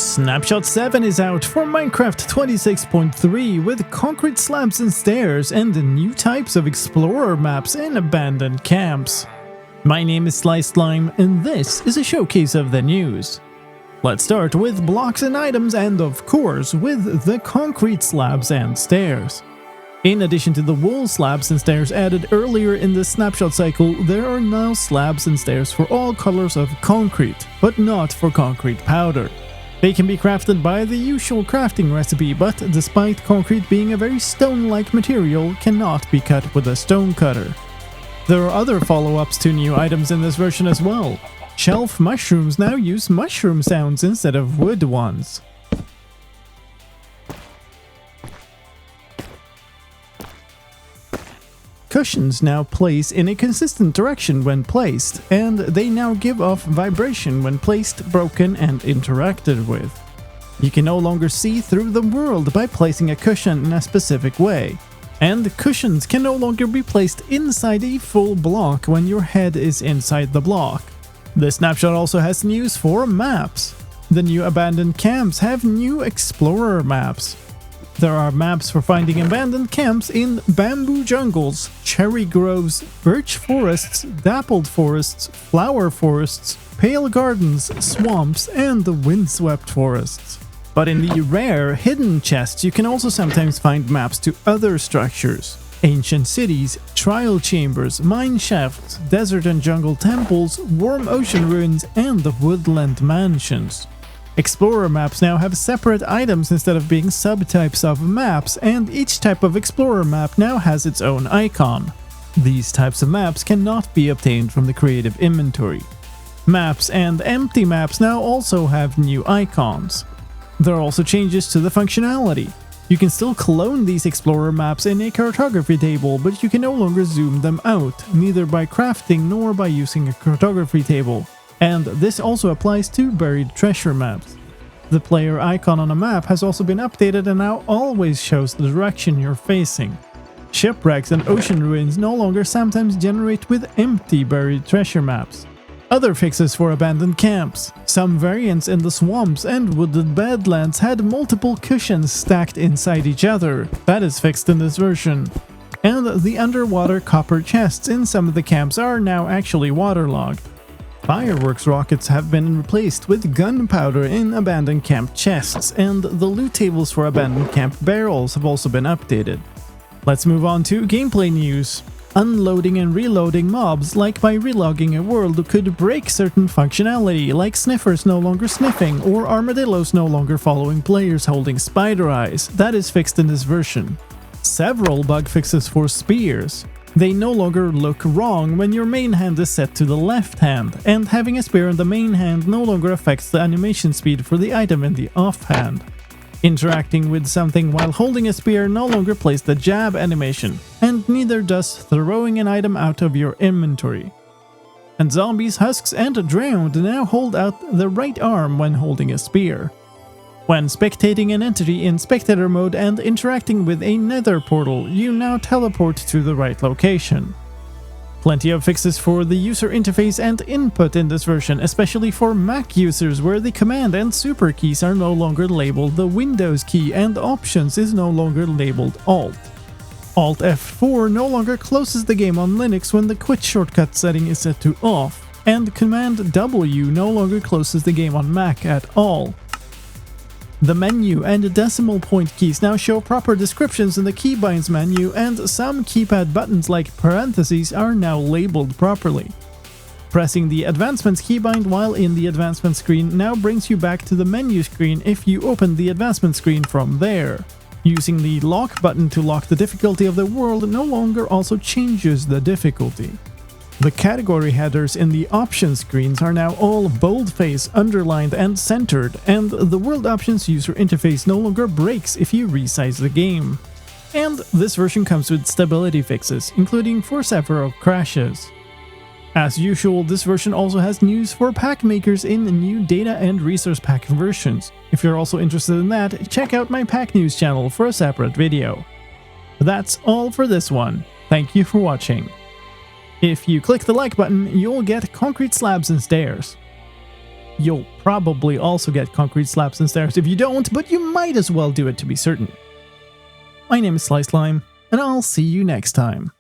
Snapshot 7 is out for Minecraft 26.3 with concrete slabs and stairs and new types of explorer maps in abandoned camps. My name is slicedlime and this is a showcase of the news. Let's start with blocks and items and of course with the concrete slabs and stairs. In addition to the wool slabs and stairs added earlier in the snapshot cycle, there are now slabs and stairs for all colors of concrete, but not for concrete powder. They can be crafted by the usual crafting recipe, but despite concrete being a very stone-like material, cannot be cut with a stone cutter. There are other follow-ups to new items in this version as well. Shelf mushrooms now use mushroom sounds instead of wood ones. Cushions now place in a consistent direction when placed, and they now give off vibration when placed, broken, and interacted with. You can no longer see through the world by placing a cushion in a specific way, and cushions can no longer be placed inside a full block when your head is inside the block. The snapshot also has news for maps. The new abandoned camps have new explorer maps. There are maps for finding abandoned camps in bamboo jungles, cherry groves, birch forests, dappled forests, flower forests, pale gardens, swamps, and the windswept forests. But in the rare hidden chests, you can also sometimes find maps to other structures: ancient cities, trial chambers, mine shafts, desert and jungle temples, warm ocean ruins, and the woodland mansions. Explorer maps now have separate items instead of being subtypes of maps, and each type of explorer map now has its own icon. These types of maps cannot be obtained from the creative inventory. Maps and empty maps now also have new icons. There are also changes to the functionality. You can still clone these explorer maps in a cartography table, but you can no longer zoom them out, neither by crafting nor by using a cartography table. And this also applies to buried treasure maps. The player icon on a map has also been updated and now always shows the direction you're facing. Shipwrecks and ocean ruins no longer sometimes generate with empty buried treasure maps. Other fixes for abandoned camps. Some variants in the swamps and wooded badlands had multiple cushions stacked inside each other. That is fixed in this version. And the underwater copper chests in some of the camps are now actually waterlogged. Fireworks rockets have been replaced with gunpowder in abandoned camp chests, and the loot tables for abandoned camp barrels have also been updated. Let's move on to gameplay news. Unloading and reloading mobs, like by relogging a world, could break certain functionality, like sniffers no longer sniffing or armadillos no longer following players holding spider eyes. That is fixed in this version. Several bug fixes for spears. They no longer look wrong when your main hand is set to the left hand, and having a spear in the main hand no longer affects the animation speed for the item in the off hand. Interacting with something while holding a spear no longer plays the jab animation, and neither does throwing an item out of your inventory. And zombies, husks, and drowned now hold out the right arm when holding a spear. When spectating an entity in spectator mode and interacting with a nether portal, you now teleport to the right location. Plenty of fixes for the user interface and input in this version, especially for Mac users where the command and super keys are no longer labeled the Windows key and options is no longer labeled Alt. Alt F4 no longer closes the game on Linux when the quit shortcut setting is set to off, and Command W no longer closes the game on Mac at all. The menu and decimal point keys now show proper descriptions in the keybinds menu, and some keypad buttons like parentheses are now labeled properly. Pressing the advancements keybind while in the advancement screen now brings you back to the menu screen if you open the advancement screen from there. Using the lock button to lock the difficulty of the world no longer also changes the difficulty. The category headers in the options screens are now all boldface, underlined, and centered, and the world options user interface no longer breaks if you resize the game. And this version comes with stability fixes, including for several crashes. As usual, this version also has news for pack makers in new data and resource pack versions. If you're also interested in that, check out my pack news channel for a separate video. That's all for this one. Thank you for watching. If you click the like button, you'll get Concrete Slabs and Stairs. You'll probably also get Concrete Slabs and Stairs if you don't, but you might as well do it to be certain. My name is slicedlime, and I'll see you next time.